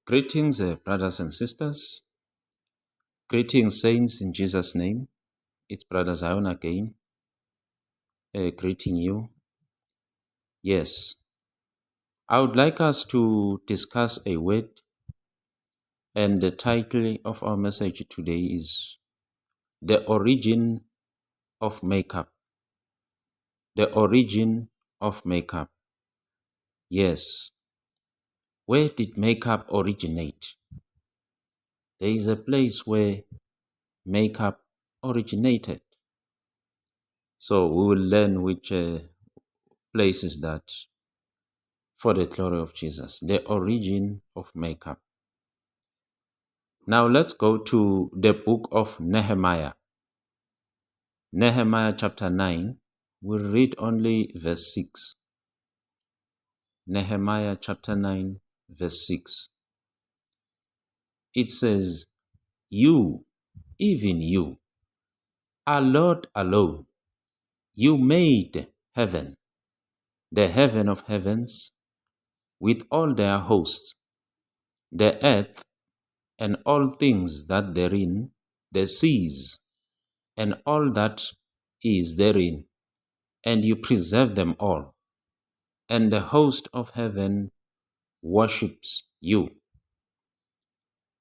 Greetings, brothers and sisters. Greetings, saints, in Jesus' name. It's Brother Zion again, greeting you. Yes, I would like us to discuss a word, and the title of our message today is The Origin of Makeup. The Origin of Makeup. Yes, where did makeup originate? There is a place where makeup originated. So we will learn which place is that for the glory of Jesus, the origin of makeup. Now let's go to the book of Nehemiah. Nehemiah chapter 9, we'll read only verse 6. Nehemiah chapter 9, verse 6. It says, You, even you, are Lord alone. You made heaven, the heaven of heavens, with all their hosts, the earth and all things that therein, the seas and all that is therein, and you preserve them all, and the host of heaven worships you.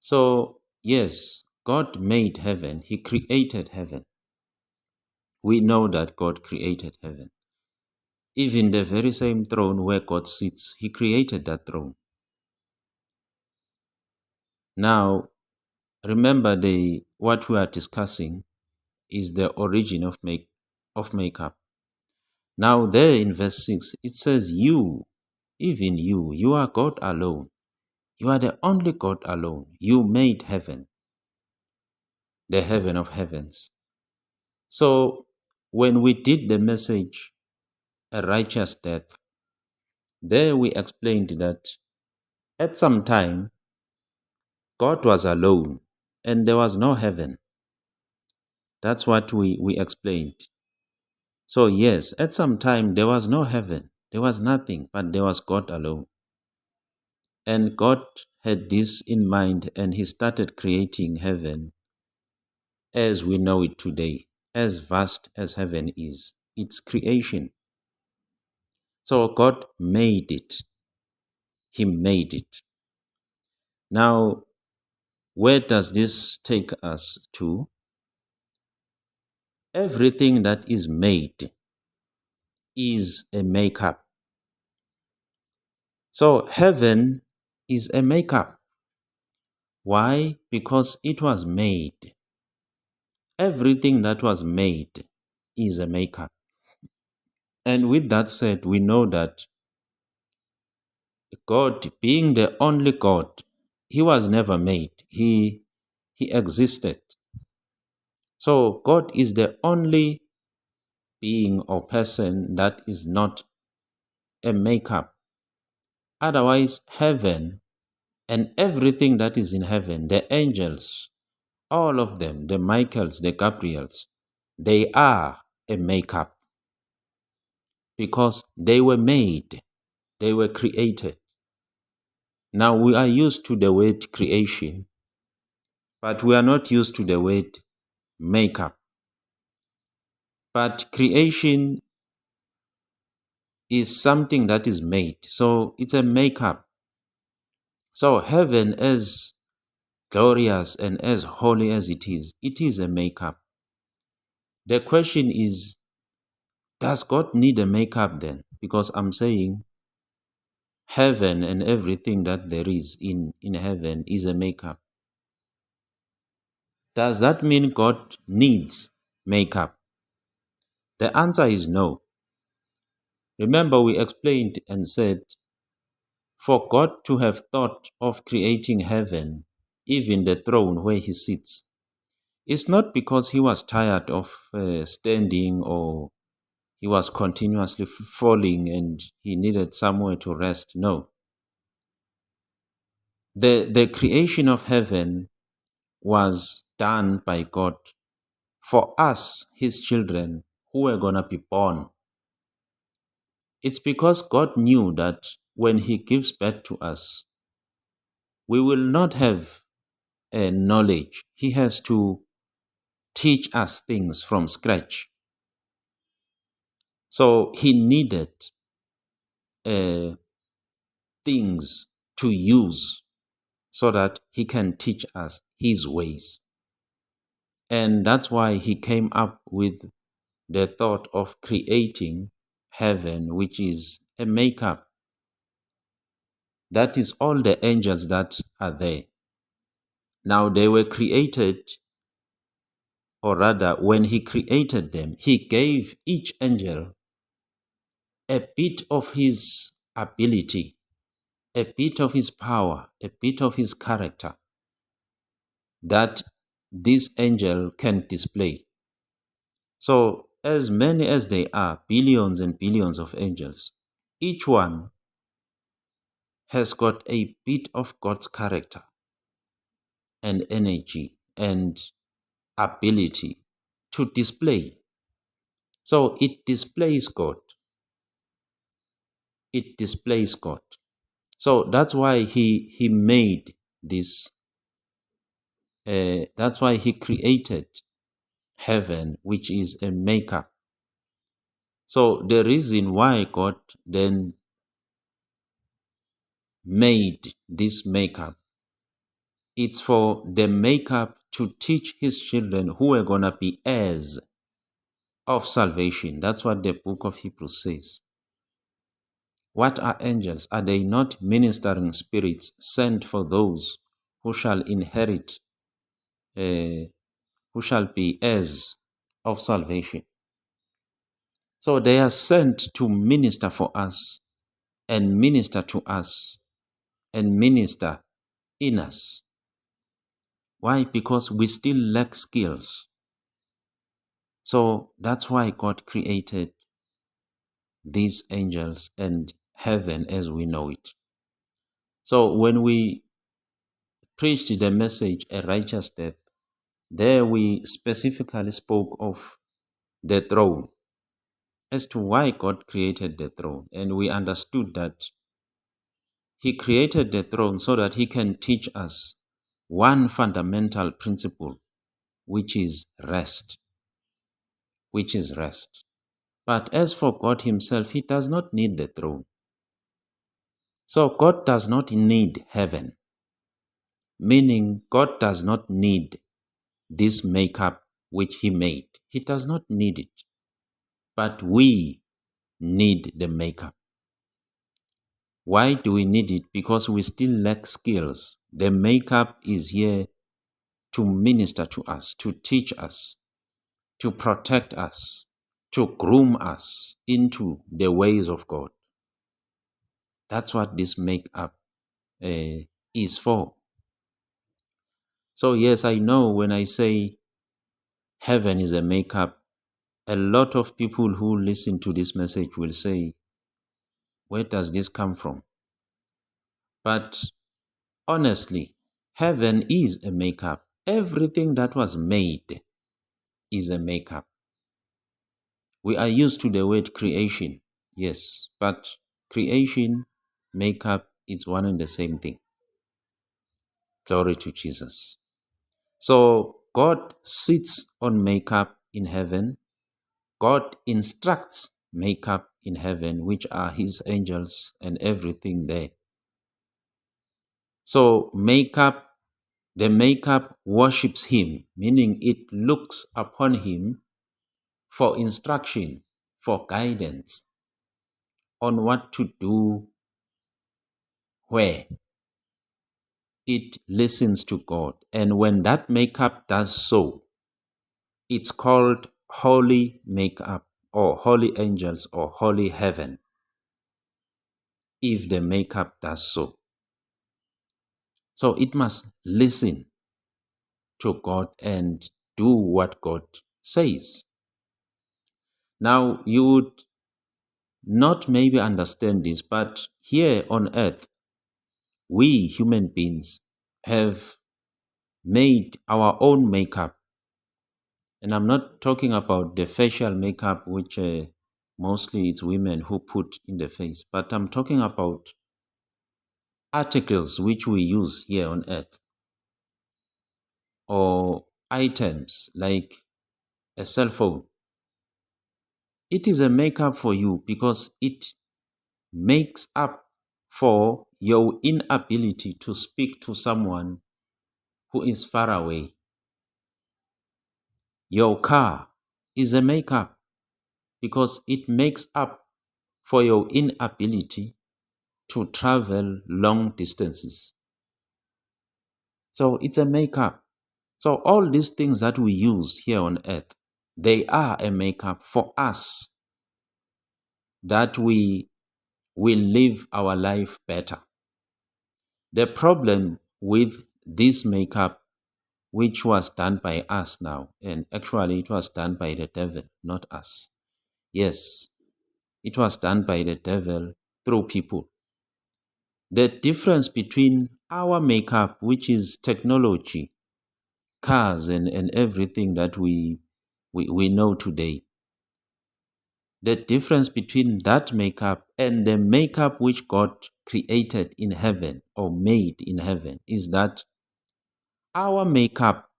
So, yes, God made heaven. He created heaven. We know that God created heaven. Even the very same throne where God sits, He created that throne. Now, remember what we are discussing is the origin of makeup. Now there in verse 6, it says, You, even you are God alone. You are the only God alone. You made heaven, the heaven of heavens. So when we did the message, A Righteous Death, there we explained that at some time, God was alone and there was no heaven. That's what we explained. So yes, at some time, there was no heaven. There was nothing, but there was God alone. And God had this in mind, and He started creating heaven as we know it today, as vast as heaven is. It's creation. So God made it. He made it. Now, where does this take us to? Everything that is made is a makeup. So heaven is a makeup. Why? Because it was made. Everything that was made is a makeup. And with that said, we know that God, being the only God, He was never made. He existed. So God is the only being or person that is not a makeup. Otherwise, heaven and everything that is in heaven, the angels, all of them, the Michaels, the Gabriels, they are a makeup because they were made, they were created. Now we are used to the word creation, but we are not used to the word makeup. But creation is something that is made, so it's a makeup. So heaven, as glorious and as holy as it is a makeup. The question is, does God need a makeup then? Because I'm saying heaven and everything that there is in heaven is a makeup. Does that mean God needs makeup? The answer is no. Remember, we explained and said, for God to have thought of creating heaven, even the throne where He sits, it's not because He was tired of standing or He was continuously falling and He needed somewhere to rest. No. The creation of heaven was done by God for us, His children, who were going to be born. It's because God knew that when He gives birth to us, we will not have knowledge. He has to teach us things from scratch. So he needed things to use so that he can teach us his ways. And that's why he came up with the thought of creating heaven, which is a makeup. That is all the angels that are there. Now they were created, or rather, when he created them, he gave each angel a bit of his ability, a bit of his power, a bit of his character that this angel can display. So, as many as they are, billions and billions of angels, each one has got a bit of God's character and energy and ability to display. So it displays God. It displays God. So that's why he made this. That's why he created heaven, which is a makeup. So the reason why God then made this makeup, it's for the makeup to teach his children who are gonna be heirs of salvation. That's what the book of Hebrews says. What are angels? Are they not ministering spirits sent for those who shall inherit, who shall be heirs of salvation? So they are sent to minister for us and minister to us and minister in us. Why? Because we still lack skills. So that's why God created these angels and heaven as we know it. So when we preached the message, A Righteous Death, there we specifically spoke of the throne as to why God created the throne. And we understood that he created the throne so that he can teach us one fundamental principle, which is rest. Which is rest. But as for God himself, he does not need the throne. So God does not need heaven, meaning God does not need this makeup which he made. He does not need it. But we need the makeup. Why do we need it? Because we still lack skills. The makeup is here to minister to us, to teach us, to protect us, to groom us into the ways of God. That's what this makeup is for. So yes, I know when I say heaven is a makeup, a lot of people who listen to this message will say, where does this come from? But honestly, heaven is a makeup. Everything that was made is a makeup. We are used to the word creation, yes, but creation, makeup, it's one and the same thing. Glory to Jesus. So God sits on makeup in heaven. God instructs makeup in heaven, which are his angels and everything there. So the makeup worships him, meaning it looks upon him for instruction, for guidance on what to do where. It listens to God. And when that makeup does so, it's called holy makeup or holy angels or holy heaven, if the makeup does so. So it must listen to God and do what God says. Now, you would not maybe understand this, but here on earth, we human beings have made our own makeup. And I'm not talking about the facial makeup, which mostly it's women who put in the face, but I'm talking about articles which we use here on earth, or items like a cell phone, it is a makeup for you because it makes up for your inability to speak to someone who is far away. Your car is a makeup because it makes up for your inability to travel long distances. So it's a makeup. So all these things that we use here on earth, they are a makeup for us that we will live our life better. The problem with this makeup, which was done by us now, and actually it was done by the devil, not us. Yes, it was done by the devil through people. The difference between our makeup, which is technology, cars and everything that we know today, the difference between that makeup and the makeup which God created in heaven or made in heaven is that our makeup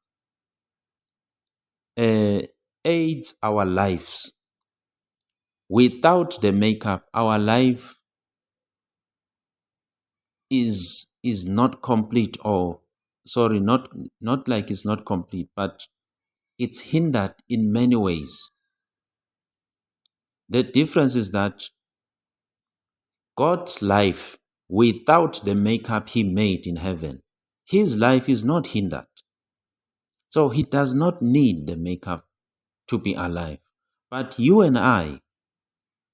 aids our lives. Without the makeup, our life is not complete, or sorry, not like it's not complete, but it's hindered in many ways. The difference is that God's life, without the makeup he made in heaven, his life is not hindered. So he does not need the makeup to be alive. But you and I,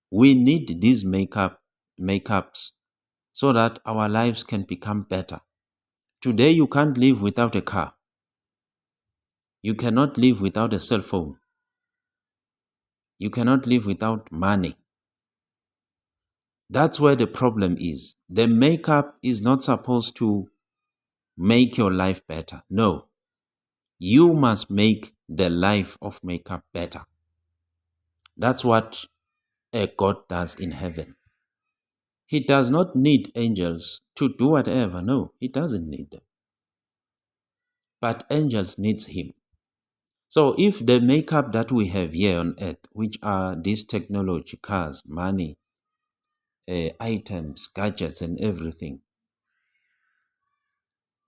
we need these makeups so that our lives can become better. Today you can't live without a car. You cannot live without a cell phone. You cannot live without money. That's where the problem is. The makeup is not supposed to make your life better. No. You must make the life of makeup better. That's what a God does in heaven. He does not need angels to do whatever. No, he doesn't need them. But angels needs him. So if the makeup that we have here on earth, which are this technology, cars, money, items, gadgets, and everything,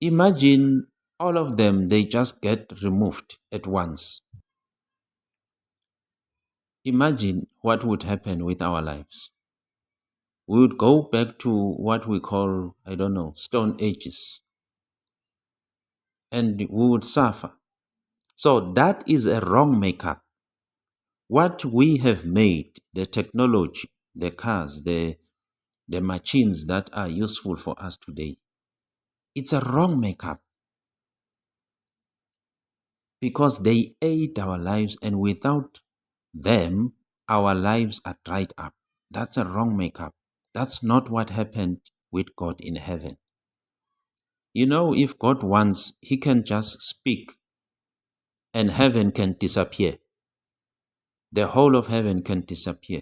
imagine all of them, they just get removed at once. Imagine what would happen with our lives. We would go back to what we call, I don't know, stone ages, and we would suffer. So that is a wrong makeup. What we have made, the technology, the cars, the machines that are useful for us today, it's a wrong makeup because they aid our lives, and without them, our lives are dried up. That's a wrong makeup. That's not what happened with God in heaven. You know, if God wants, he can just speak and heaven can disappear. The whole of heaven can disappear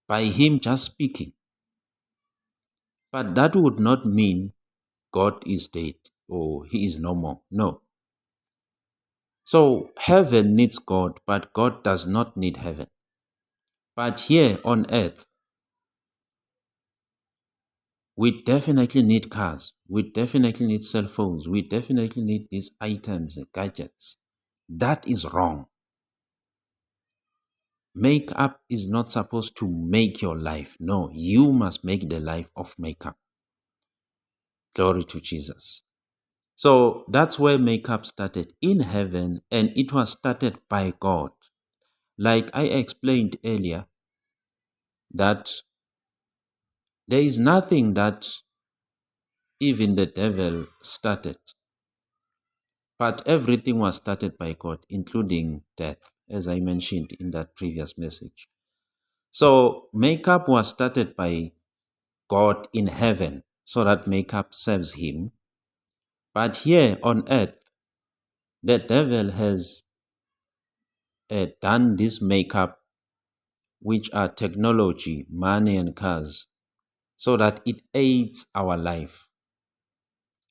by him just speaking. But that would not mean God is dead or he is no more. No. So heaven needs God, but God does not need heaven. But here on earth, we definitely need cars. We definitely need cell phones. We definitely need these items and gadgets. That is wrong. Makeup is not supposed to make your life. No, you must make the life of makeup. Glory to Jesus. So that's where makeup started in heaven, and it was started by God. Like I explained earlier, that there is nothing that even the devil started, but everything was started by God, including death, as I mentioned in that previous message. So makeup was started by God in heaven, so that makeup serves him. But here on earth, the devil has done this makeup, which are technology, money, and cars, so that it aids our life.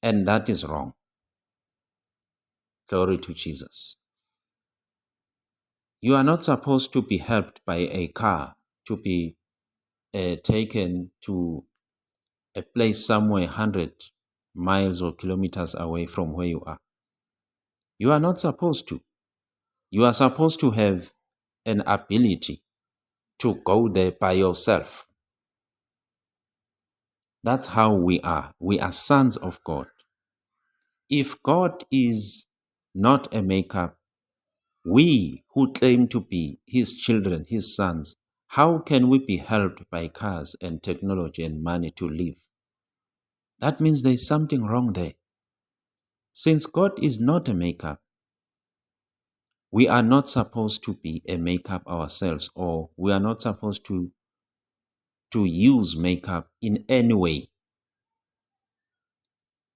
And that is wrong. Glory to Jesus. You are not supposed to be helped by a car to be taken to a place somewhere 100 miles or kilometers away from where you are. You are not supposed to. You are supposed to have an ability to go there by yourself. That's how we are. We are sons of God. If God is not a maker, we who claim to be his children, his sons, how can we be helped by cars and technology and money to live? That means there is something wrong there. Since God is not a maker, we are not supposed to be a makeup ourselves, or we are not supposed to use makeup in any way.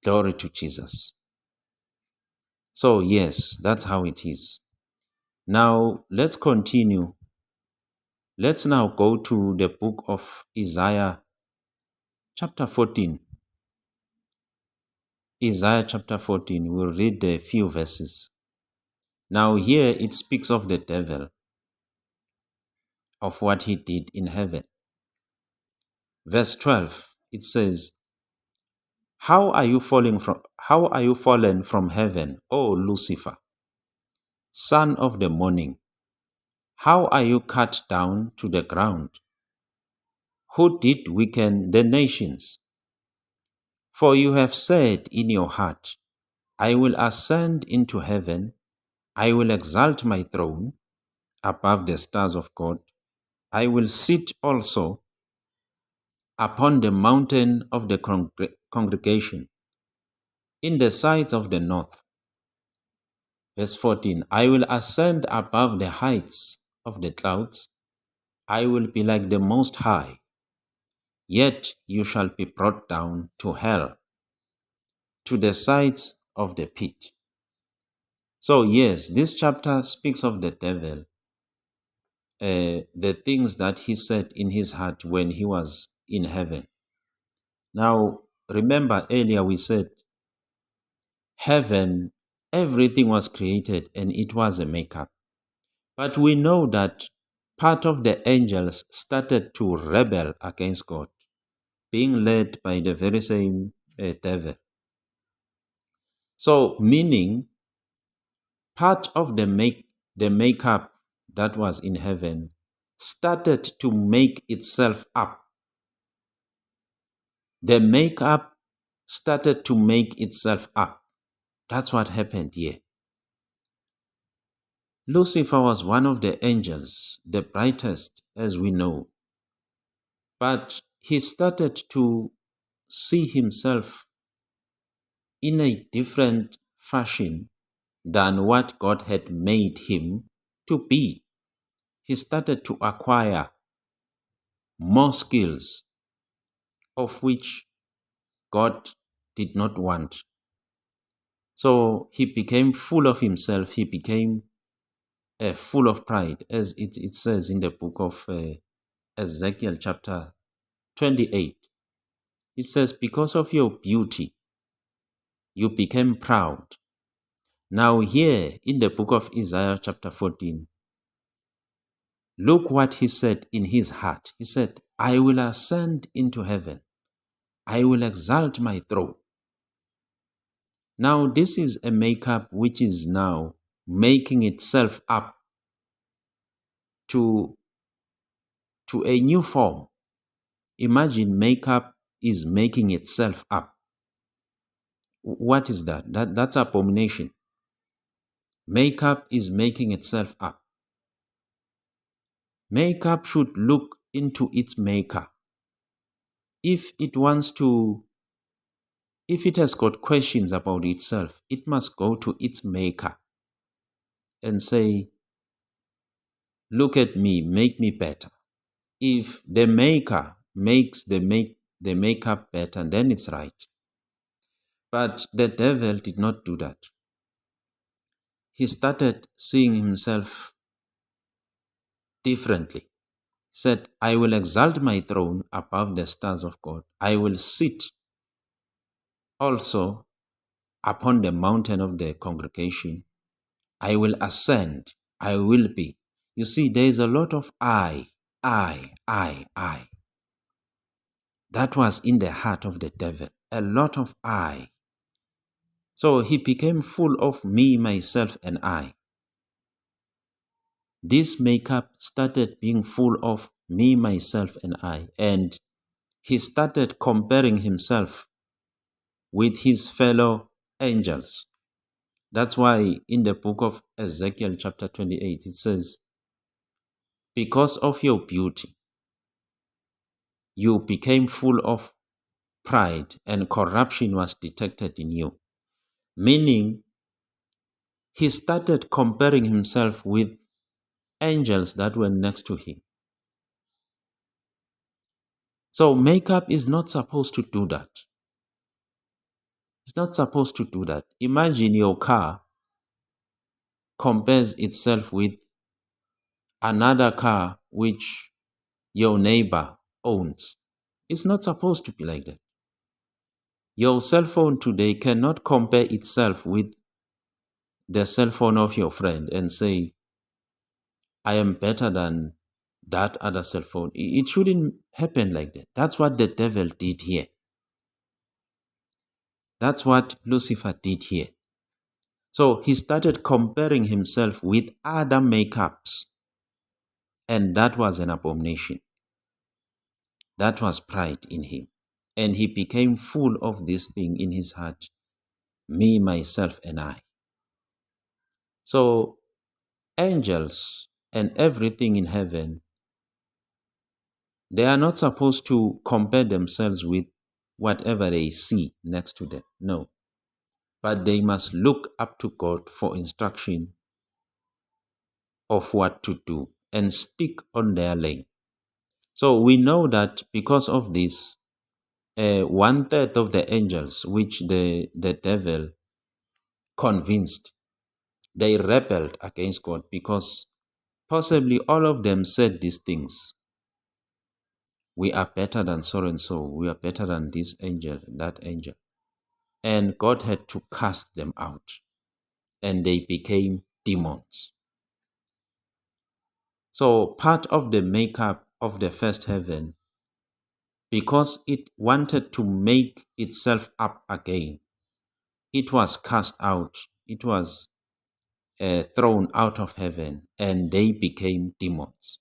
Glory to Jesus. So yes, that's how it is. Now let's continue. Let's now go to the book of Isaiah chapter 14. Isaiah chapter 14, we'll read a few verses. Now here it speaks of the devil, of what he did in heaven. Verse 12, it says, How are you fallen from heaven, O Lucifer, son of the morning? How are you cut down to the ground? Who did weaken the nations? For you have said in your heart, I will ascend into heaven, I will exalt my throne above the stars of God. I will sit also upon the mountain of the congregation, in the sides of the north. Verse 14, I will ascend above the heights of the clouds. I will be like the Most High. Yet you shall be brought down to hell, to the sides of the pit. So yes, this chapter speaks of the devil, the things that he said in his heart when he was in heaven. Now, remember earlier we said heaven, everything was created and it was a makeup. But we know that part of the angels started to rebel against God, being led by the very same devil. So, meaning part of the makeup that was in heaven started to make itself up. The makeup started to make itself up. That's what happened here. Lucifer was one of the angels, the brightest, as we know. But he started to see himself in a different fashion than what God had made him to be. He started to acquire more skills, of which God did not want. So he became full of himself. He became full of pride, as it says in the book of Ezekiel chapter 28. It says, because of your beauty, you became proud. Now here in the book of Isaiah chapter 14, look what he said in his heart. He said, I will ascend into heaven. I will exalt my throne. Now this is a makeup which is now making itself up to a new form. Imagine makeup is making itself up. What is that? That's abomination. Makeup is making itself up. Makeup should look into its maker. If it has got questions about itself, it must go to its maker and say, look at me, make me better. If the maker makes the makeup better, then it's right. But the devil did not do that. He started seeing himself differently. said, I will exalt my throne above the stars of God. I will sit also upon the mountain of the congregation. I will ascend. I will be. You see, there is a lot of I. That was in the heart of the devil. A lot of I. So he became full of me, myself, and I. This makeup started being full of me, myself, and I. And he started comparing himself with his fellow angels. That's why in the book of Ezekiel, chapter 28, it says, because of your beauty, you became full of pride and corruption was detected in you. Meaning, he started comparing himself with angels that were next to him. So makeup is not supposed to do that. It's not supposed to do that. Imagine your car compares itself with another car which your neighbor owns. It's not supposed to be like that. Your cell phone today cannot compare itself with the cell phone of your friend and say, I am better than that other cell phone. It shouldn't happen like that. That's what the devil did here. That's what Lucifer did here. So he started comparing himself with other makeups. And that was an abomination. That was pride in him. And he became full of this thing in his heart. Me, myself, and I. So angels and everything in heaven, they are not supposed to compare themselves with whatever they see next to them. No. But they must look up to God for instruction of what to do and stick on their lane. So we know that because of this, 1/3 of the angels which the devil convinced, they rebelled against God because possibly all of them said these things. We are better than so and so. We are better than this angel and that angel. And God had to cast them out. And they became demons. So part of the makeup of the first heaven, because it wanted to make itself up again, it was cast out. It was thrown out of heaven, and they became demons.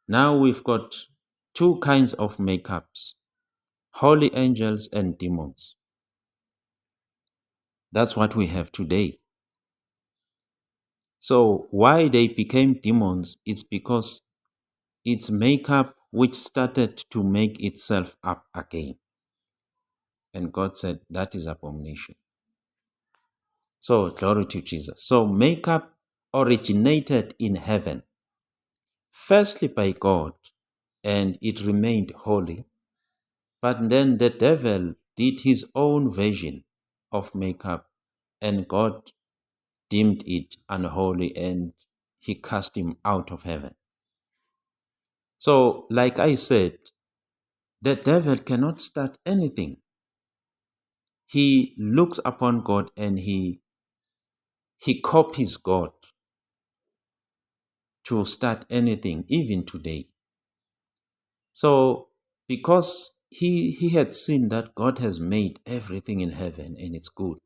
Now we've got two kinds of makeups: holy angels and demons. That's what we have today. So why they became demons is because it's makeup which started to make itself up again. And God said, that is abomination. So glory to Jesus. So makeup originated in heaven, firstly by God, and it remained holy. But then the devil did his own version of makeup, and God deemed it unholy, and he cast him out of heaven. So, like I said, the devil cannot start anything. He looks upon God and he copies God to start anything, even today. So, because he had seen that God has made everything in heaven and it's good,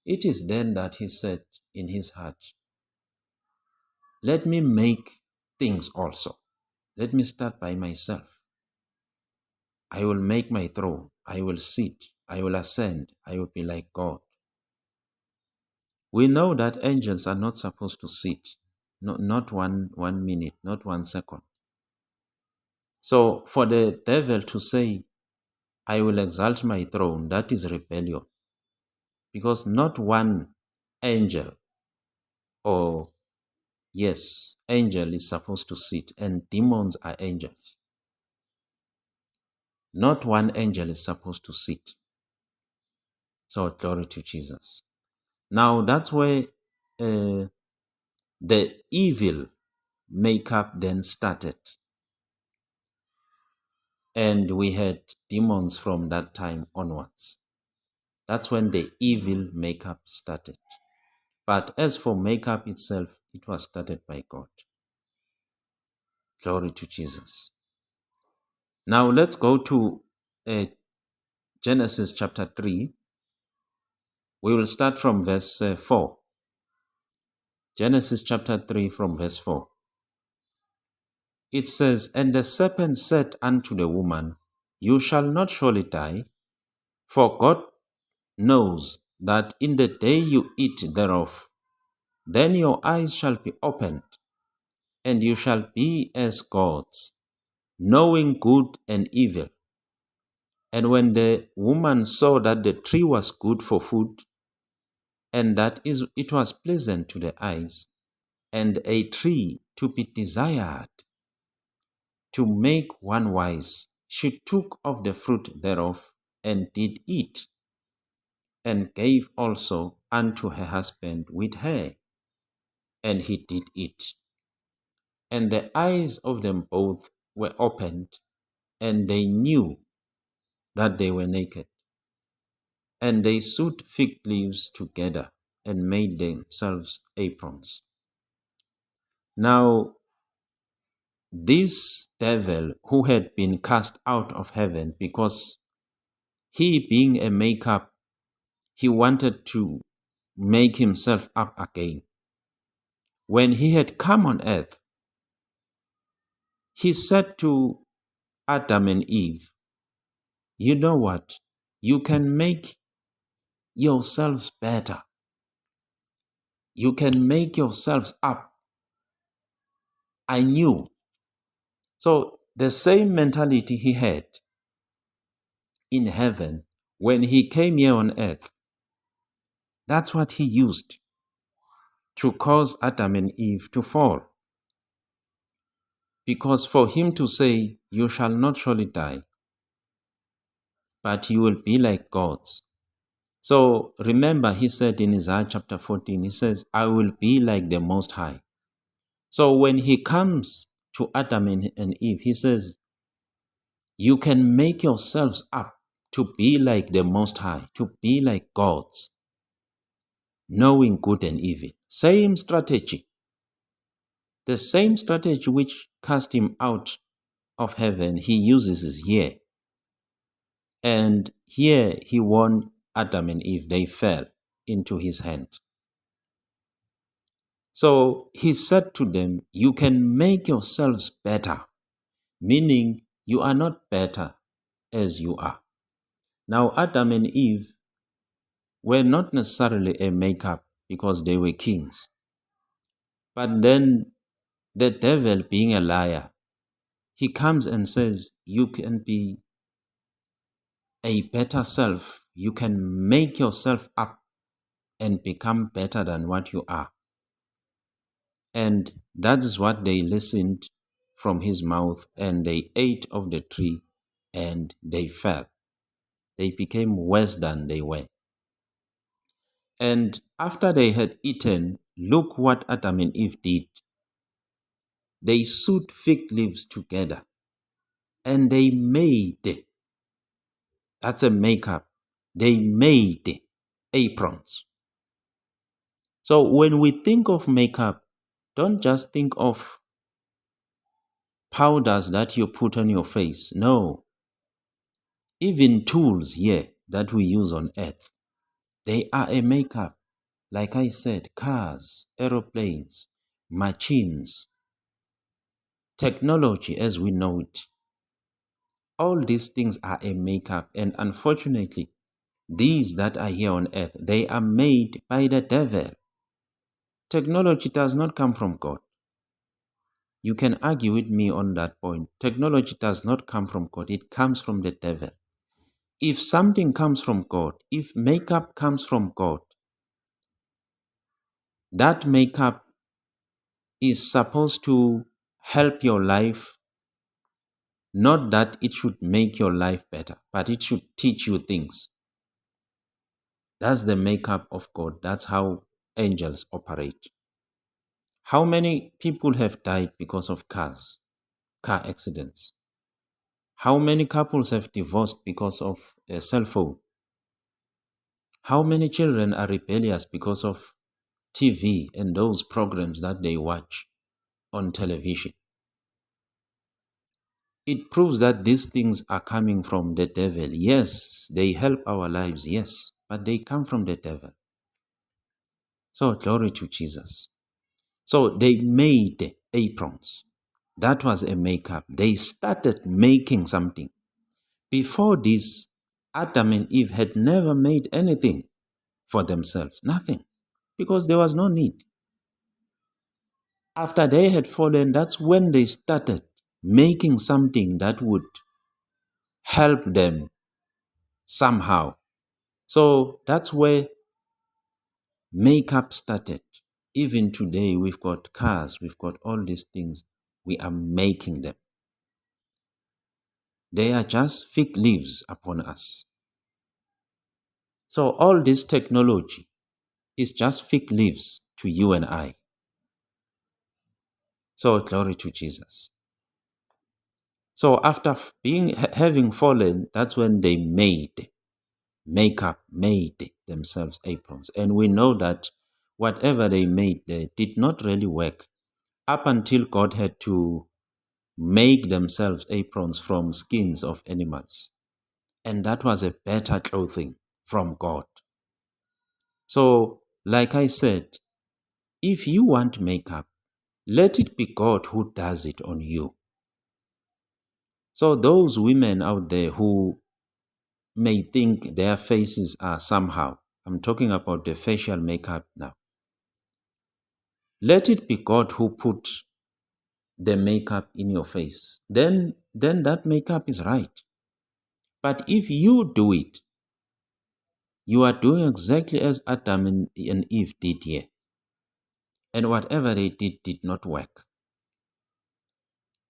it is then that he said in his heart, let me make things also. Let me start by myself. I will make my throne. I will sit. I will ascend. I will be like God. We know that angels are not supposed to sit. Not one minute, not 1 second. So for the devil to say, I will exalt my throne, that is rebellion. Because not one angel, or yes, angel is supposed to sit, and demons are angels. Not one angel is supposed to sit. So glory to Jesus. Now that's where the evil makeup then started. And we had demons from that time onwards. That's when the evil makeup started. But as for makeup itself, it was started by God. Glory to Jesus. Now let's go to Genesis chapter 3. We will start from verse 4. Genesis chapter 3 from verse 4. It says, "And the serpent said unto the woman, You shall not surely die, for God knows that in the day you eat thereof, then your eyes shall be opened, and you shall be as gods, knowing good and evil. And when the woman saw that the tree was good for food, and that it was pleasant to the eyes, and a tree to be desired, to make one wise, she took of the fruit thereof, and did eat, and gave also unto her husband with her, and he did eat. And the eyes of them both were opened, and they knew that they were naked. And they sewed fig leaves together, and made themselves aprons." Now, this devil who had been cast out of heaven, because he being a makeup, he wanted to make himself up again. When he had come on earth, he said to Adam and Eve, "You know what? You can make yourselves better. You can make yourselves up." I knew. So the same mentality he had in heaven when he came here on earth, that's what he used to cause Adam and Eve to fall. Because for him to say, "You shall not surely die, but you will be like gods." So remember, he said in Isaiah chapter 14, he says, "I will be like the Most High." So when he comes to Adam and Eve, he says, "You can make yourselves up to be like the Most High, to be like gods, knowing good and evil." Same strategy. The same strategy which cast him out of heaven, he uses here. And here he won Adam and Eve. They fell into his hand. So he said to them, "You can make yourselves better," meaning you are not better as you are. Now, Adam and Eve were not necessarily a makeup because they were kings. But then the devil, being a liar, he comes and says, "You can be a better self. You can make yourself up and become better than what you are." And that is what they listened from his mouth, and they ate of the tree, and they fell. They became worse than they were. And after they had eaten, look what Adam and Eve did. They sewed fig leaves together, and they made, that's a makeup, they made aprons. So when we think of makeup, don't just think of powders that you put on your face. No. Even tools here that we use on earth, they are a makeup. Like I said, cars, aeroplanes, machines, technology as we know it. All these things are a makeup, and unfortunately, these that are here on earth, they are made by the devil. Technology does not come from God. You can argue with me on that point. Technology does not come from God. It comes from the devil. If something comes from God, if makeup comes from God, that makeup is supposed to help your life, not that it should make your life better, but it should teach you things. That's the makeup of God. That's how angels operate. How many people have died because of car accidents? How many couples have divorced because of a cell phone? How many children are rebellious because of TV and those programs that they watch on television? It proves that these things are coming from the devil. Yes, they help our lives, yes, but they come from the devil. So, glory to Jesus. So, they made aprons. That was a makeup. They started making something. Before this, Adam and Eve had never made anything for themselves, nothing, because there was no need. After they had fallen, that's when they started making something that would help them somehow. So that's where makeup started. Even today, we've got cars, we've got all these things, we are making them. They are just fig leaves upon us. So all this technology is just fig leaves to you and I. So glory to Jesus. So after having fallen, that's when they made themselves aprons. And we know that whatever they made there did not really work up until God had to make themselves aprons from skins of animals. And that was a better clothing from God. So, like I said, if you want makeup, let it be God who does it on you. So those women out there who may think their faces are somehow, I'm talking about the facial makeup now. Let it be God who put the makeup in your face. Then that makeup is right. But if you do it, you are doing exactly as Adam and Eve did here. And whatever they did not work.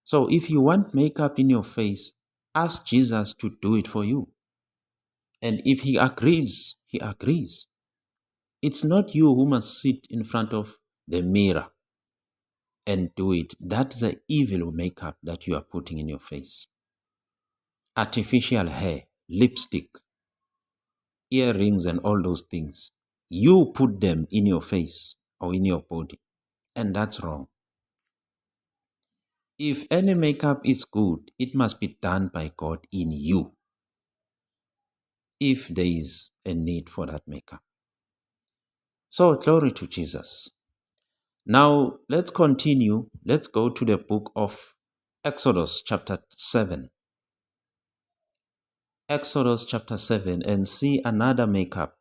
So if you want makeup in your face, ask Jesus to do it for you. And if he agrees, he agrees. It's not you who must sit in front of the mirror and do it. That's the evil makeup that you are putting in your face. Artificial hair, lipstick, earrings, and all those things. You put them in your face or in your body, and that's wrong. If any makeup is good, it must be done by God in you, if there is a need for that makeup. So, glory to Jesus. Now, let's continue. Let's go to the book of Exodus chapter 7. Exodus chapter 7 and see another makeup.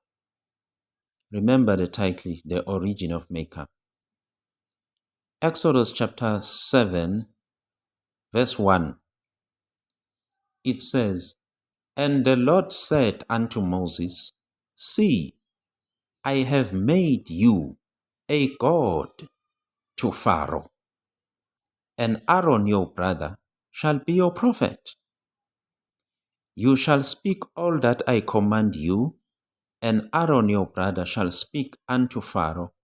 Remember the title, The Origin of Makeup. Exodus chapter 7, verse 1. It says, And the Lord said unto Moses, See, I have made you a god to Pharaoh, and Aaron your brother shall be your prophet. You shall speak all that I command you, and Aaron your brother shall speak unto Pharaoh,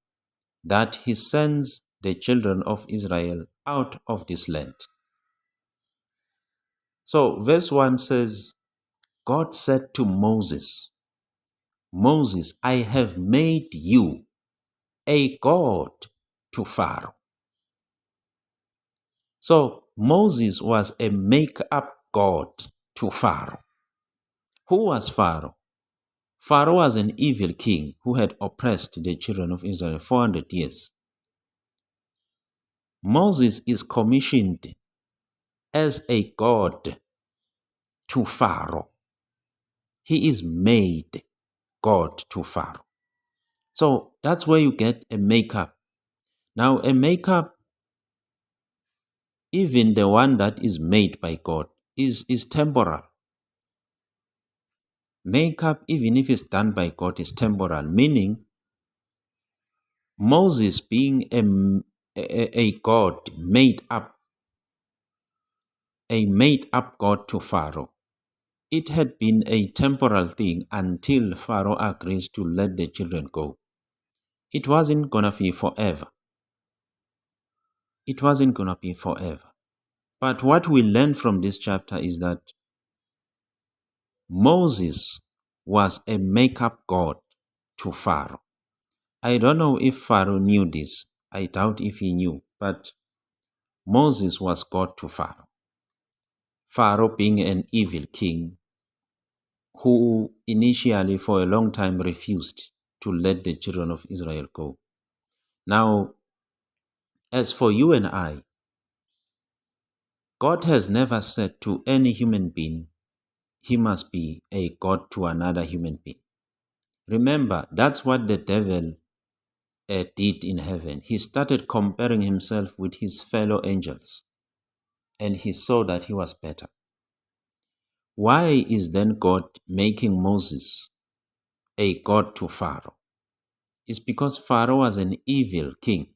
that he sends the children of Israel out of this land. So verse 1 says, God said to Moses, Moses, I have made you a god to Pharaoh. So Moses was a make-up god to Pharaoh. Who was Pharaoh? Pharaoh was an evil king who had oppressed the children of Israel 400 years. Moses is commissioned as a god to Pharaoh. He is made God to Pharaoh. So that's where you get a makeup. Now, a makeup, even the one that is made by God, is temporal. Makeup, even if it's done by God, is temporal, meaning Moses being a god made up, a made up God to Pharaoh. It had been a temporal thing until Pharaoh agrees to let the children go. It wasn't gonna be forever. it wasn't going to be forever. But what we learn from this chapter is that Moses was a make-up god to Pharaoh. I don't know if Pharaoh knew this. I doubt if he knew, but Moses was God to Pharaoh. Pharaoh being an evil king who initially for a long time refused to let the children of Israel go. Now, as for you and I, God has never said to any human being, he must be a God to another human being. Remember, that's what the devil did in heaven. He started comparing himself with his fellow angels, and he saw that he was better. Why is then God making Moses a God to Pharaoh? It's because Pharaoh was an evil king,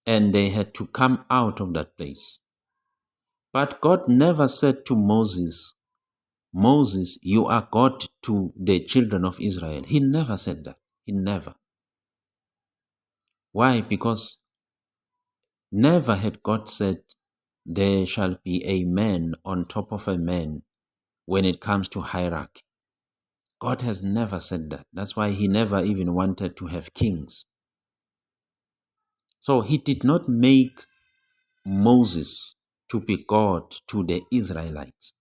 and they had to come out of that place. But God never said to Moses, Moses, you are God to the children of Israel. He never said that. He never. Why? Because never had God said, there shall be a man on top of a man when it comes to hierarchy. God has never said that. That's why he never even wanted to have kings. So he did not make Moses to be God to the Israelites,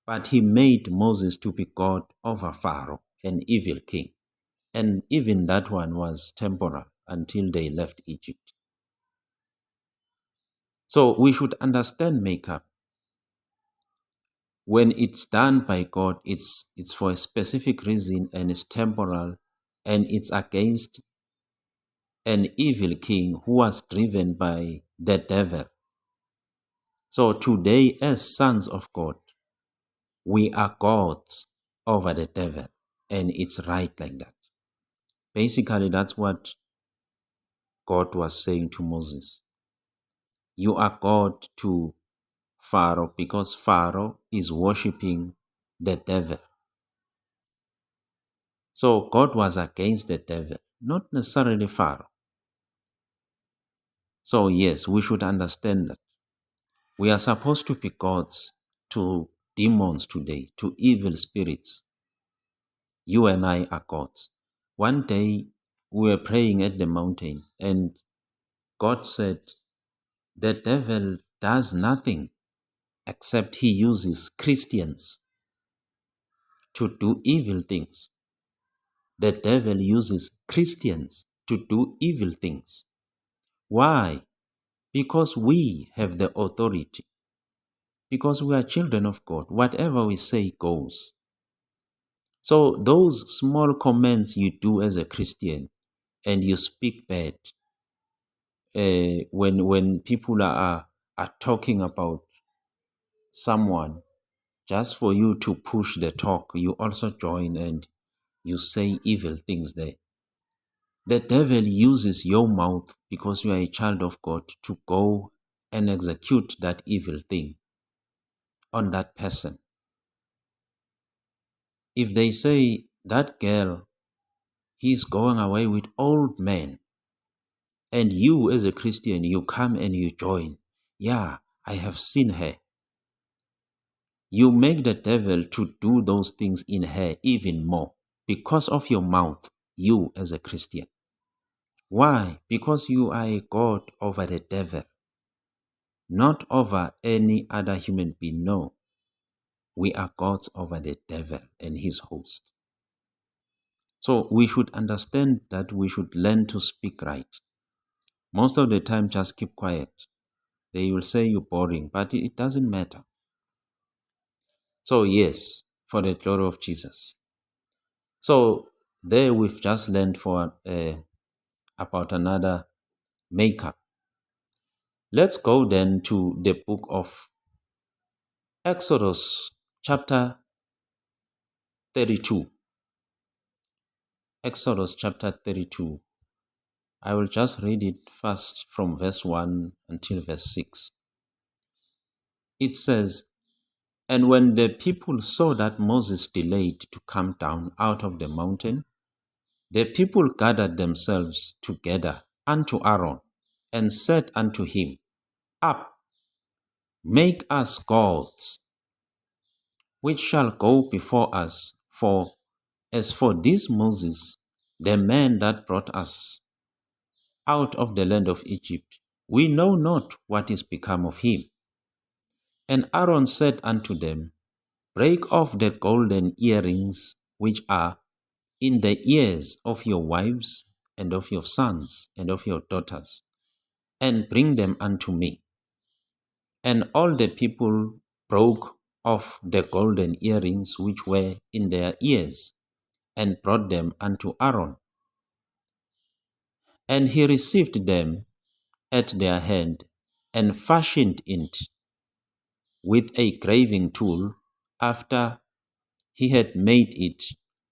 but he made Moses to be God over Pharaoh, an evil king. And even that one was temporal until they left Egypt. So we should understand makeup. When it's done by God, it's for a specific reason and it's temporal, and it's against an evil king who was driven by the devil. So today, as sons of God, we are gods over the devil, and it's right like that. Basically, that's what God was saying to Moses. You are God to Pharaoh because Pharaoh is worshipping the devil. So God was against the devil, not necessarily Pharaoh. So yes, we should understand that. We are supposed to be gods to demons today, to evil spirits. You and I are gods. One day we were praying at the mountain and God said, the devil does nothing except he uses Christians to do evil things. The devil uses Christians to do evil things. Why? Because we have the authority. Because we are children of God. Whatever we say goes. So those small comments you do as a Christian and you speak bad, when people are talking about someone, just for you to push the talk, you also join and you say evil things there. The devil uses your mouth because you are a child of God to go and execute that evil thing on that person. If they say that girl, he's going away with old men, and you as a Christian, you come and you join. Yeah, I have seen her. You make the devil to do those things in her even more because of your mouth, you as a Christian. Why? Because you are a god over the devil, not over any other human being. No, we are gods over the devil and his host. So we should understand that we should learn to speak right. Most of the time, just keep quiet. They will say you're boring, but it doesn't matter. So yes, for the glory of Jesus. So there we've just learned about another makeup. Let's go then to the book of Exodus chapter 32. Exodus chapter 32. I will just read it first from verse 1 until verse 6. It says, and when the people saw that Moses delayed to come down out of the mountain, the people gathered themselves together unto Aaron and said unto him, Up, make us gods, which shall go before us. For as for this Moses, the man that brought us out of the land of Egypt, we know not what is become of him. And Aaron said unto them, Break off the golden earrings which are in the ears of your wives and of your sons and of your daughters, and bring them unto me. And all the people broke off the golden earrings which were in their ears, and brought them unto Aaron. And he received them at their hand, and fashioned it with a graving tool, after he had made it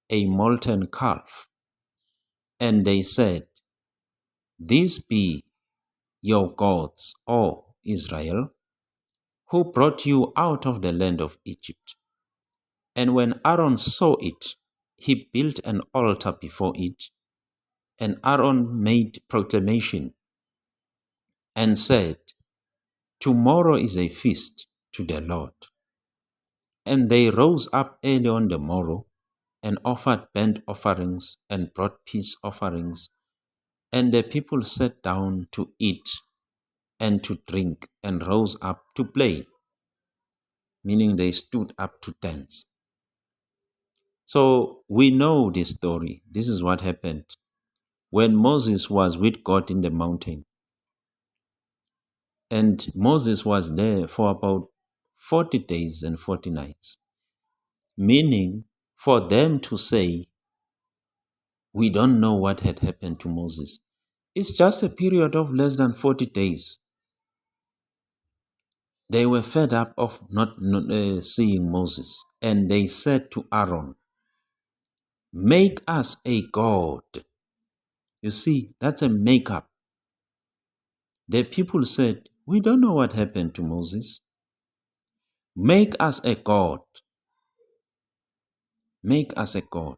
a molten calf. And they said, These be your gods, O Israel, who brought you out of the land of Egypt. And when Aaron saw it, he built an altar before it, and Aaron made proclamation and said, Tomorrow is a feast to the Lord. And they rose up early on the morrow, and offered burnt offerings and brought peace offerings. And the people sat down to eat and to drink, and rose up to play, meaning they stood up to dance. So we know this story. This is what happened when Moses was with God in the mountain. And Moses was there for about 40 days and 40 nights, meaning for them to say, we don't know what had happened to Moses. It's just a period of less than 40 days. They were fed up of not seeing Moses, and they said to Aaron, Make us a god. You see, that's a makeup. The people said, We don't know what happened to Moses. Make us a god. Make us a god.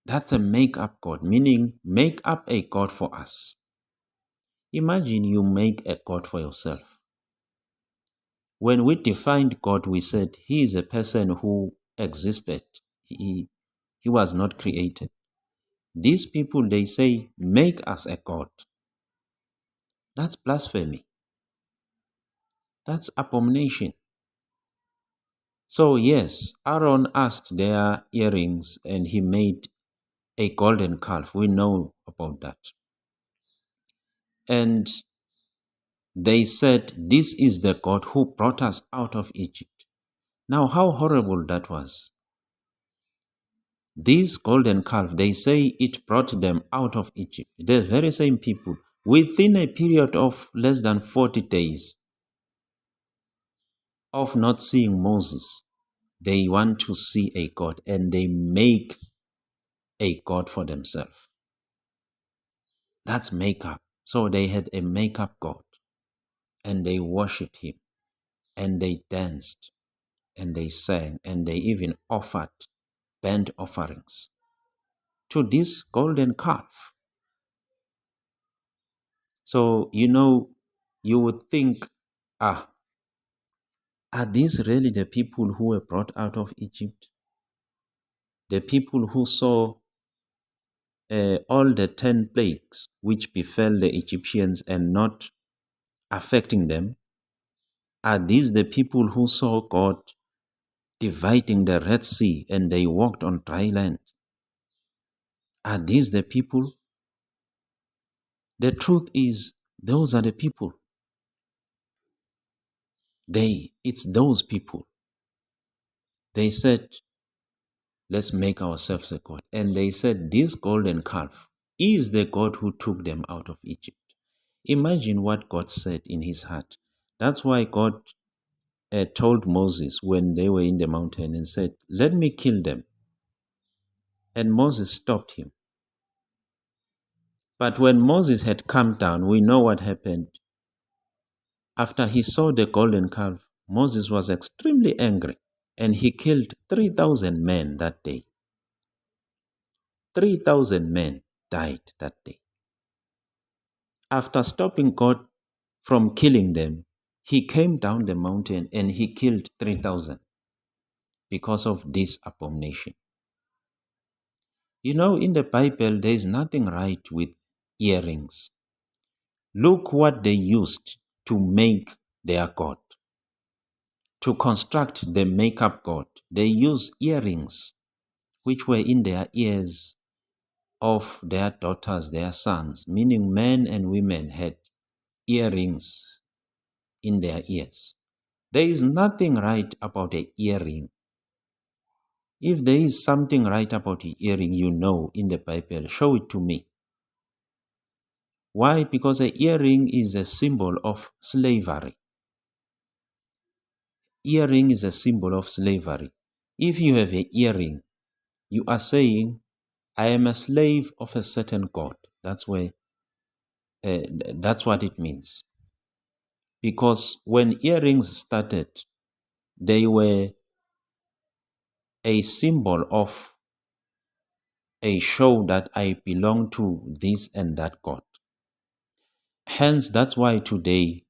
That's a make-up God, meaning make up a God for us. Imagine you make a God for yourself. When we defined God, we said he is a person who existed. He was not created. These people, they say, make us a God. That's blasphemy. That's abomination. So yes, Aaron asked their earrings and he made a golden calf. We know about that. And they said, This is the God who brought us out of Egypt. Now, how horrible that was. This golden calf, they say it brought them out of Egypt. The very same people, within a period of less than 40 days of not seeing Moses, they want to see a God and they make a God for themselves. That's makeup. So they had a makeup God and they worshipped him and they danced and they sang and they even offered burnt offerings to this golden calf. So, you would think, are these really the people who were brought out of Egypt? The people who saw all the 10 plagues which befell the Egyptians and not affecting them? Are these the people who saw God dividing the Red Sea and they walked on dry land? Are these the people? The truth is, those are the people. It's those people. They said, let's make ourselves a God. And they said, this golden calf is the God who took them out of Egypt. Imagine what God said in his heart. That's why God told Moses when they were in the mountain and said, let me kill them. And Moses stopped him. But when Moses had come down, we know what happened. After he saw the golden calf, Moses was extremely angry and he killed 3,000 men that day. 3,000 men died that day. After stopping God from killing them, he came down the mountain and he killed 3,000 because of this abomination. You know, in the Bible, there is nothing right with earrings. Look what they used to make their God. To construct the makeup God, they used earrings which were in their ears of their daughters, their sons, meaning men and women had earrings in their ears. There is nothing right about an earring. If there is something right about the earring, you know, in the Bible, show it to me. Why? Because an earring is a symbol of slavery. Earring is a symbol of slavery. If you have an earring, you are saying, I am a slave of a certain God. That's where that's what it means. Because when earrings started, they were a symbol of a show that I belong to this and that God. Hence, that's why today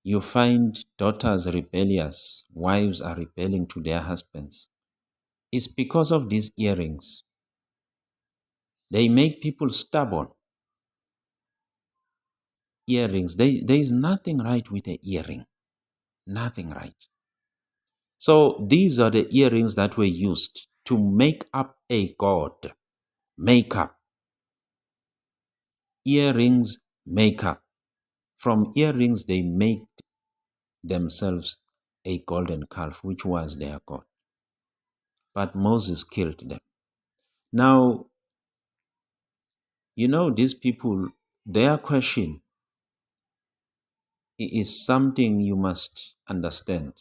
you find daughters rebellious, wives are rebelling to their husbands. It's because of these earrings. They make people stubborn. Earrings, there is nothing right with an earring. Nothing right. So these are the earrings that were used to make up a god. Makeup. Earrings, makeup. From earrings, they made themselves a golden calf, which was their god. But Moses killed them. Now, you know, these people, their question is something you must understand.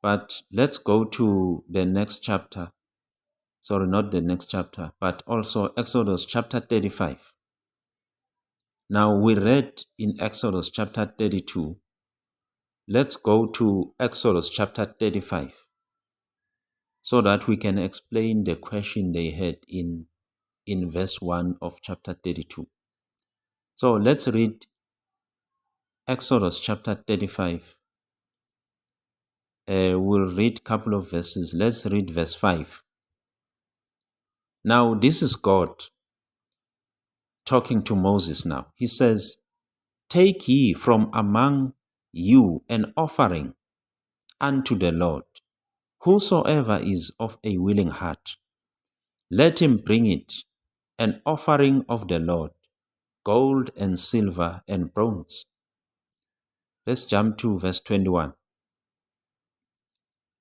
But let's go to the next chapter. Sorry, not the next chapter, but also Exodus chapter 35. Now, we read in Exodus chapter 32. Let's go to Exodus chapter 35 so that we can explain the question they had in verse 1 of chapter 32. So let's read Exodus chapter 35. We'll read a couple of verses. Let's read verse 5. Now, this is God talking to Moses now. He says, Take ye from among you an offering unto the Lord. Whosoever is of a willing heart, let him bring it, an offering of the Lord, gold and silver and bronze. Let's jump to verse 21.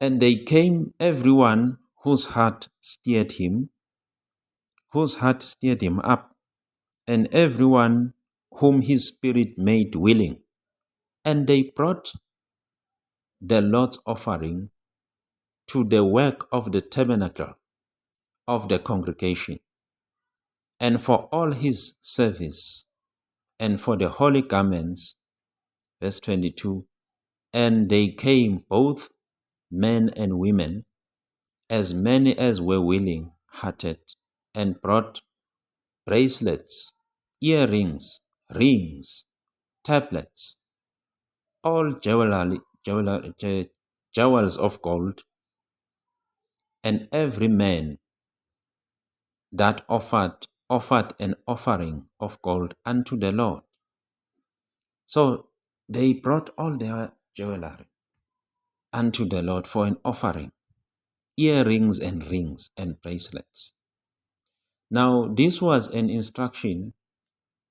And they came, everyone whose heart stirred him up, and everyone whom his spirit made willing. And they brought the Lord's offering to the work of the tabernacle of the congregation, and for all his service, and for the holy garments. Verse 22. And they came, both men and women, as many as were willing hearted, and brought bracelets, earrings, rings, tablets, all jewels of gold, and every man that offered an offering of gold unto the Lord. So they brought all their jewelry unto the Lord for an offering, earrings and rings and bracelets. Now, this was an instruction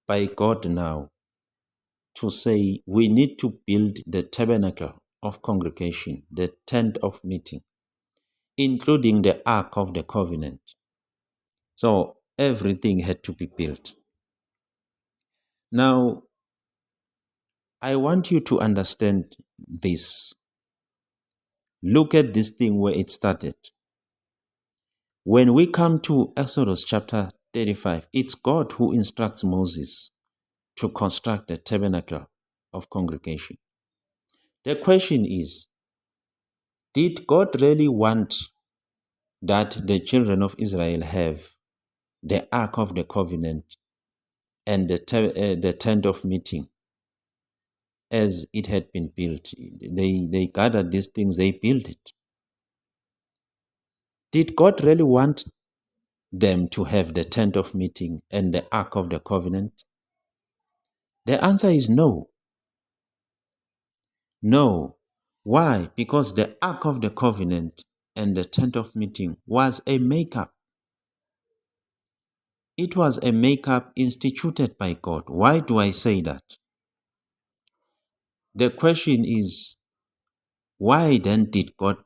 by God now to say we need to build the tabernacle of congregation, the tent of meeting, including the Ark of the Covenant. So everything had to be built. Now, I want you to understand this. Look at this thing where it started. When we come to Exodus chapter 35, it's God who instructs Moses to construct the tabernacle of congregation. The question is, did God really want that the children of Israel have the Ark of the Covenant and the tent of meeting as it had been built. They gathered these things, they built it. Did God really want them to have the tent of meeting and the Ark of the Covenant? The answer is no. No. Why? Because the Ark of the Covenant and the tent of meeting was a makeup. It was a makeup instituted by God. Why do I say that? The question is, why then did God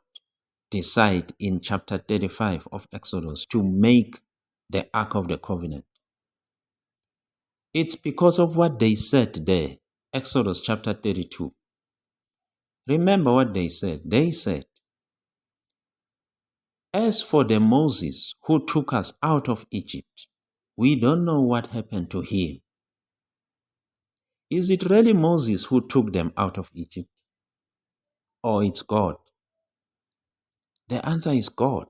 decide in chapter 35 of Exodus to make the Ark of the Covenant? It's because of what they said there, Exodus chapter 32. Remember what they said. They said, as for the Moses who took us out of Egypt, we don't know what happened to him. Is it really Moses who took them out of Egypt? Or it's God? The answer is God.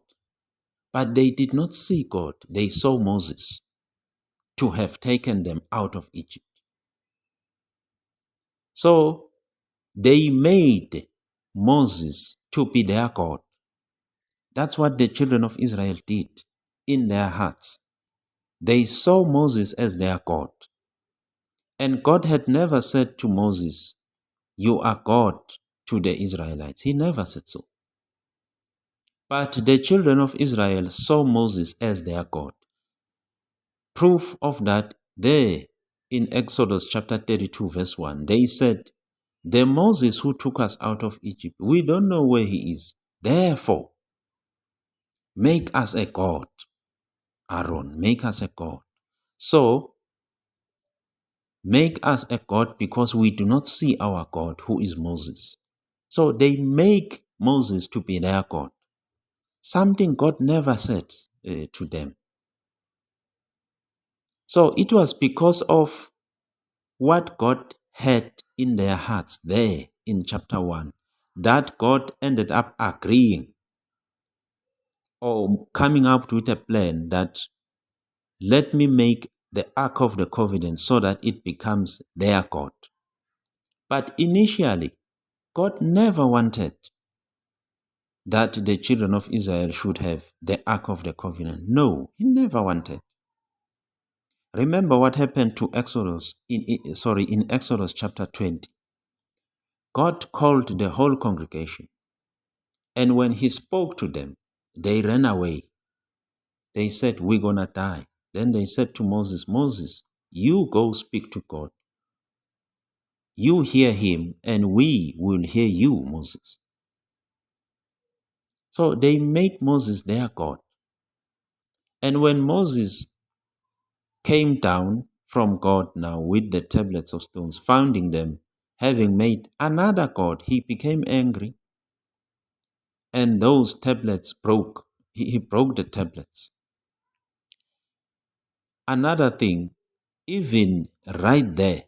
But they did not see God. They saw Moses to have taken them out of Egypt. So they made Moses to be their God. That's what the children of Israel did in their hearts. They saw Moses as their God. And God had never said to Moses, "You are God," to the Israelites. He never said so. But the children of Israel saw Moses as their God. Proof of that there in Exodus chapter 32 verse 1, they said, "The Moses who took us out of Egypt, we don't know where he is. Therefore, make us a God." Aaron, make us a God. So, make us a God because we do not see our God who is Moses. So they make Moses to be their God. Something God never said to them. So it was because of what God had in their hearts there in chapter 1 that God ended up agreeing or coming up with a plan that let me make the Ark of the Covenant so that it becomes their God. But initially, God never wanted that the children of Israel should have the Ark of the Covenant. No, he never wanted. Remember what happened to Exodus in Exodus chapter 20. God called the whole congregation, and when he spoke to them, they ran away. They said, "We're gonna die." Then they said to Moses, "Moses, you go speak to God. You hear him, and we will hear you, Moses." So they make Moses their God. And when Moses came down from God now with the tablets of stones, finding them having made another God, he became angry. And those tablets broke. He broke the tablets. Another thing, even right there,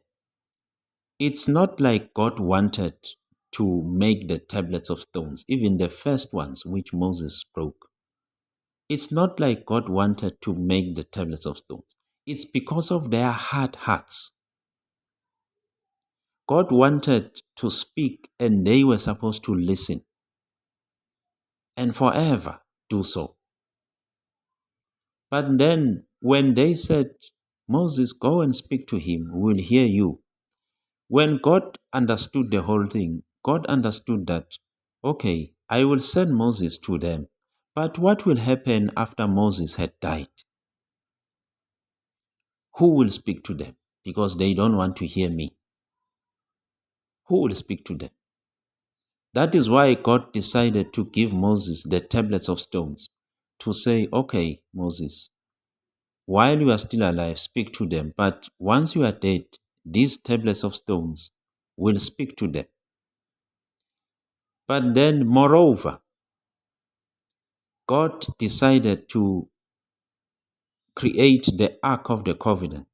it's not like God wanted to make the tablets of stones, even the first ones which Moses broke. It's not like God wanted to make the tablets of stones. It's because of their hard hearts. God wanted to speak and they were supposed to listen and forever do so. But then when they said, "Moses, go and speak to him, we'll hear you." When God understood the whole thing, God understood that, okay, I will send Moses to them. But what will happen after Moses had died? Who will speak to them? Because they don't want to hear me. Who will speak to them? That is why God decided to give Moses the tablets of stones to say, "Okay, Moses, while you are still alive, speak to them. But once you are dead, these tablets of stones will speak to them." But then, moreover, God decided to create the Ark of the Covenant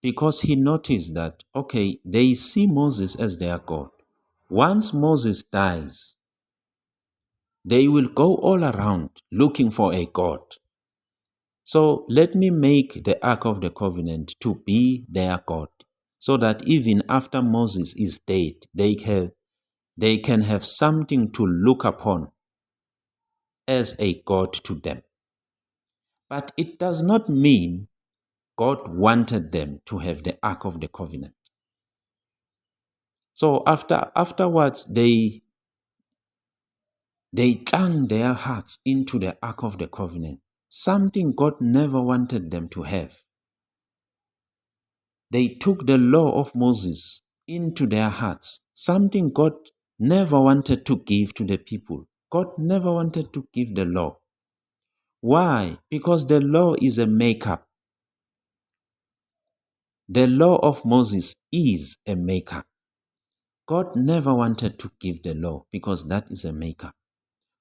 because he noticed that, okay, they see Moses as their God. Once Moses dies, they will go all around looking for a God. So let me make the Ark of the Covenant to be their God, so that even after Moses is dead, they can have something to look upon as a God to them. But it does not mean God wanted them to have the Ark of the Covenant. So afterwards, they clung their hearts into the Ark of the Covenant, something God never wanted them to have. They took the law of Moses into their hearts, something God never wanted to give to the people. God never wanted to give the law. Why? Because the law is a makeup. The law of Moses is a makeup. God never wanted to give the law because that is a makeup.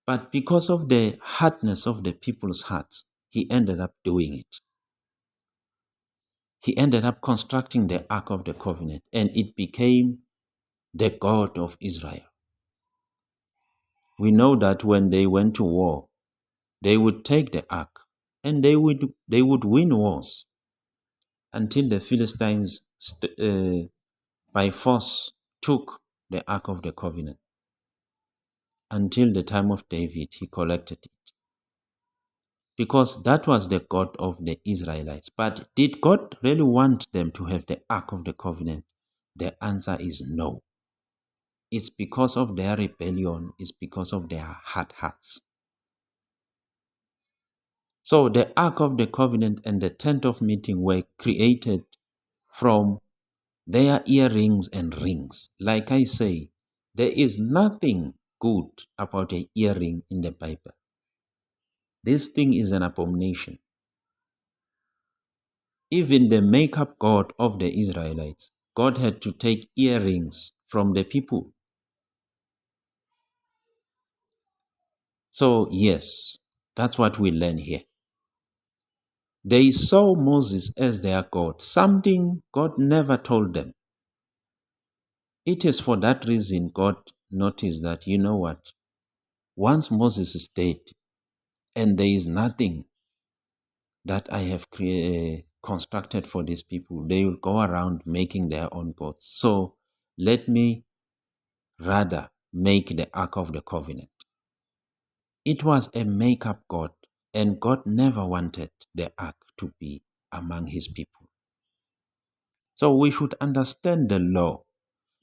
But because of the hardness of the people's hearts, he ended up doing it. He ended up constructing the Ark of the Covenant, and it became the God of Israel. We know that when they went to war, they would take the Ark and they would win wars until the Philistines by force took the Ark of the Covenant. Until the time of David, he collected it. Because that was the God of the Israelites. But did God really want them to have the Ark of the Covenant? The answer is no. It's because of their rebellion. It's because of their hard hearts. So the Ark of the Covenant and the Tent of Meeting were created from their earrings and rings. Like I say, there is nothing good about an earring in the Bible. This thing is an abomination. Even the makeup God of the Israelites, God had to take earrings from the people. So yes, that's what we learn here. They saw Moses as their God, something God never told them. It is for that reason God noticed that, you know what, once Moses is dead and there is nothing that I have constructed for these people, they will go around making their own gods. So let me rather make the Ark of the Covenant. It was a make-up God, and God never wanted the Ark to be among his people. So we should understand the law.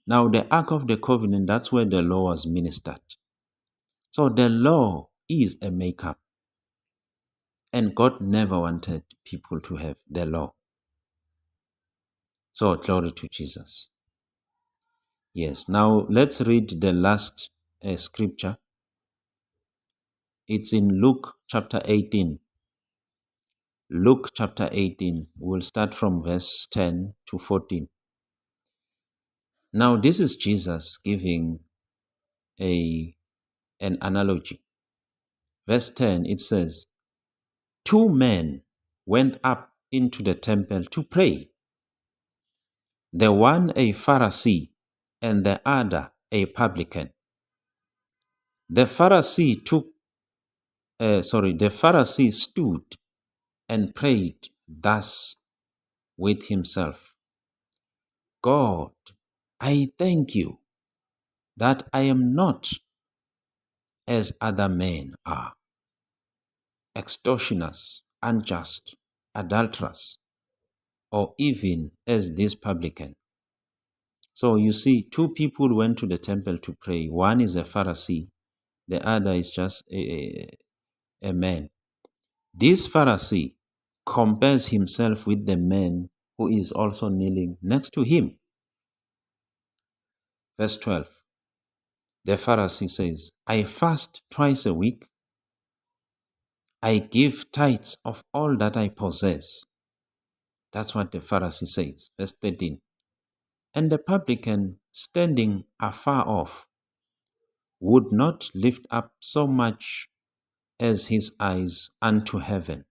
Now the Ark of the Covenant, that's where the law was ministered. So the law is a make-up, and God never wanted people to have the law. So glory to Jesus. Yes, now let's read the last scripture. It's in Luke chapter 18. Luke chapter 18. We'll start from verse 10 to 14. Now this is Jesus giving an analogy. Verse 10, it says, 2 men went up into the temple to pray, the one a Pharisee and the other a publican. The Pharisee stood and prayed thus with himself, God, I thank you that I am not as other men are, extortioners, unjust, adulterers, or even as this publican. So you see, 2 people went to the temple to pray. One is a Pharisee, the other is just a man. This Pharisee compares himself with the man who is also kneeling next to him. Verse 12, the Pharisee says, I fast twice a week. I give tithes of all that I possess. That's what the Pharisee says. Verse 13, and the publican, standing afar off, would not lift up so much as his eyes unto heaven,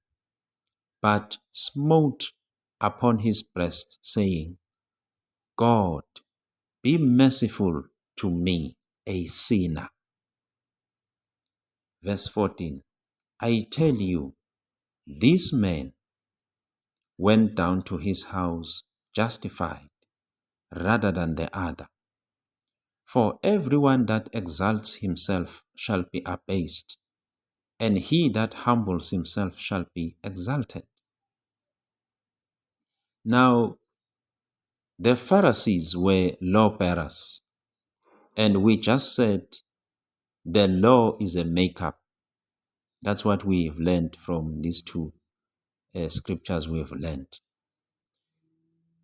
but smote upon his breast, saying, God, be merciful to me, a sinner. Verse 14, I tell you, This man went down to his house justified rather than the other. For everyone that exalts himself shall be abased, and he that humbles himself shall be exalted. Now, the Pharisees were law-bearers, and we just said the law is a makeup. That's what we've learned from these two scriptures we've learned.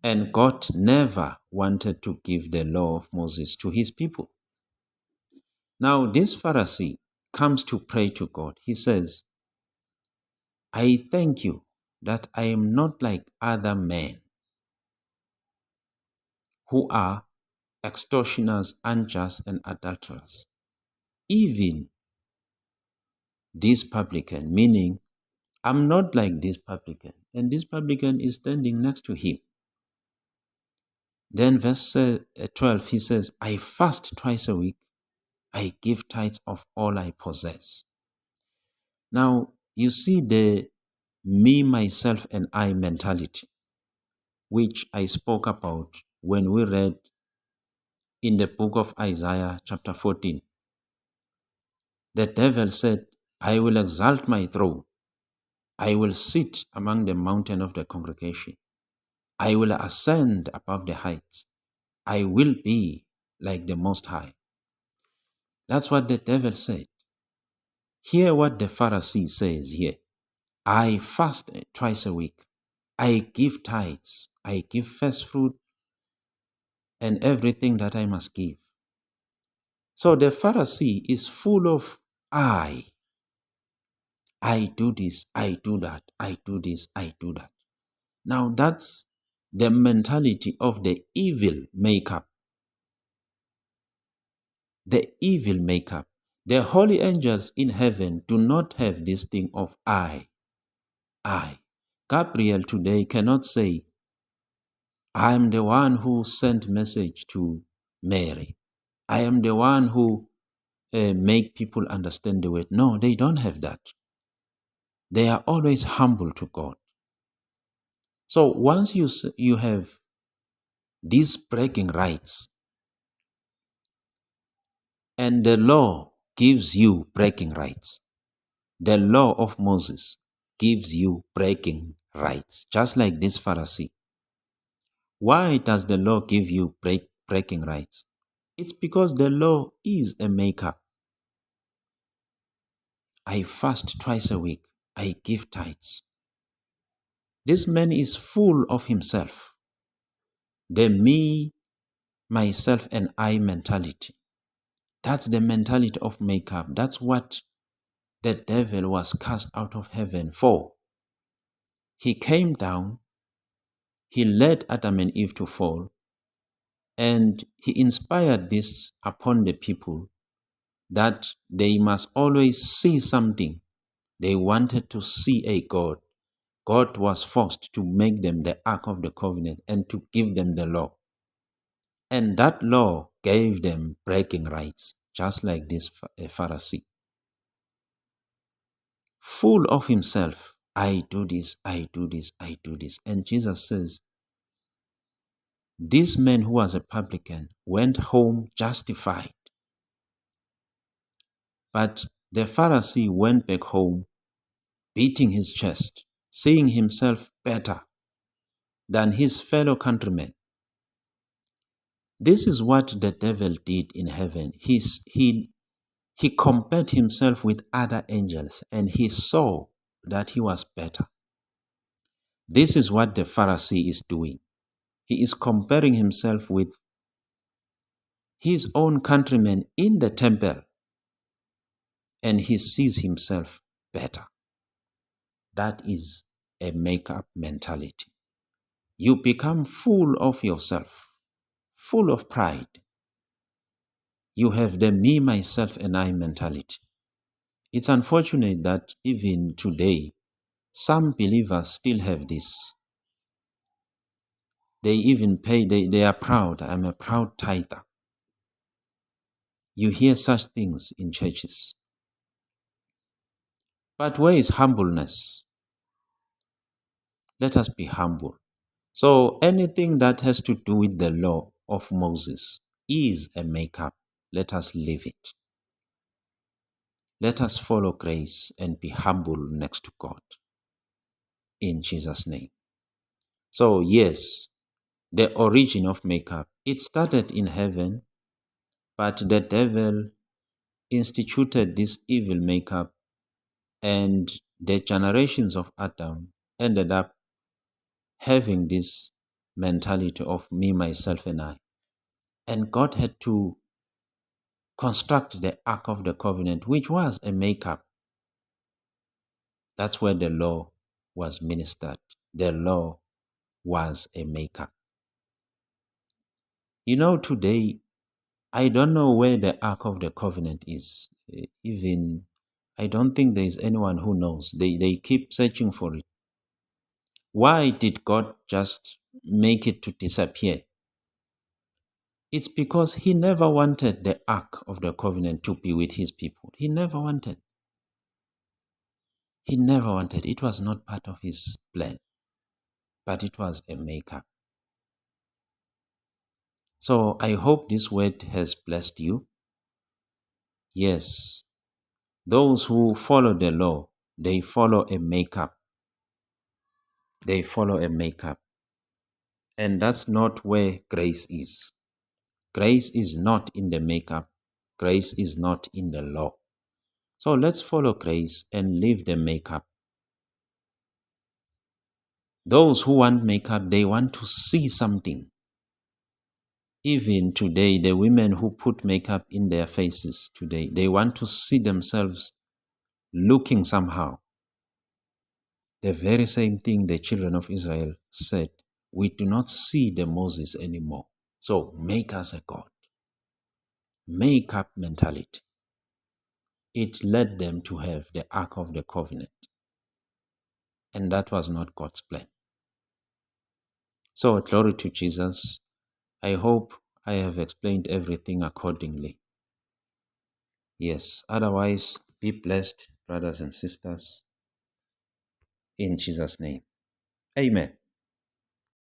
And God never wanted to give the law of Moses to his people. Now, this Pharisee comes to pray to God. He says, I thank you that I am not like other men who are extortioners, unjust, and adulterers. Even this publican, meaning I'm not like this publican. And this publican is standing next to him. Then verse 12, he says, I fast twice a week. I give tithes of all I possess. Now, you see the me, myself, and I mentality, which I spoke about when we read in the book of Isaiah chapter 14. The devil said, I will exalt my throne. I will sit among the mountain of the congregation. I will ascend above the heights. I will be like the Most High. That's what the devil said. Hear what the Pharisee says here. I fast twice a week. I give tithes. I give first fruit and everything that I must give. So the Pharisee is full of I do this, I do that, I do this, I do that. Now that's the mentality of the evil makeup. The evil makeup. The holy angels in heaven do not have this thing of I. Gabriel today cannot say, I am the one who sent message to Mary. I am the one who make people understand the word. No, they don't have that. They are always humble to God. So once you have these bragging rights, and the law gives you bragging rights, the law of Moses gives you bragging rights, just like this Pharisee. Why does the law give you bragging rights? It's because the law is a makeup. I fast twice a week. I give tithes. This man is full of himself. The me, myself, and I mentality. That's the mentality of makeup. That's what the devil was cast out of heaven for. He came down, he led Adam and Eve to fall, and he inspired this upon the people that they must always see something. They wanted to see a God. God was forced to make them the Ark of the Covenant and to give them the law. And that law gave them bragging rights, just like this Pharisee. Full of himself, I do this, I do this, I do this. And Jesus says, this man who was a publican went home justified. But the Pharisee went back home beating his chest, seeing himself better than his fellow countrymen. This is what the devil did in heaven. He compared himself with other angels and he saw that he was better. This is what the Pharisee is doing. He is comparing himself with his own countrymen in the temple and he sees himself better. That is a make-up mentality. You become full of yourself, full of pride. You have the me, myself, and I mentality. It's unfortunate that even today, some believers still have this. They even they are proud. I'm a proud tither. You hear such things in churches. But where is humbleness? Let us be humble. So anything that has to do with the law of Moses is a makeup. Let us live it. Let us follow grace and be humble next to God. In Jesus' name. So yes, the origin of makeup, it started in heaven, but the devil instituted this evil makeup, and the generations of Adam ended up having this mentality of me, myself, and I. And God had to construct the Ark of the Covenant, which was a makeup. That's where the law was ministered. The law was a makeup. You know, today, I don't know where the Ark of the Covenant is. Even, I don't think there is anyone who knows. They keep searching for it. Why did God just make it to disappear? It's because he never wanted the Ark of the Covenant to be with his people. He never wanted. He never wanted. It was not part of his plan, but it was a makeup. So I hope this word has blessed you. Yes, those who follow the law, they follow a makeup. They follow a makeup. And that's not where grace is. Grace is not in the makeup. Grace is not in the law. So let's follow grace and leave the makeup. Those who want makeup, they want to see something. Even today, the women who put makeup in their faces today, they want to see themselves looking somehow. The very same thing the children of Israel said, we do not see the Moses anymore. So make us a God. Makeup mentality. It led them to have the Ark of the Covenant. And that was not God's plan. So glory to Jesus. I hope I have explained everything accordingly. Yes, otherwise, be blessed, brothers and sisters, in Jesus' name. Amen.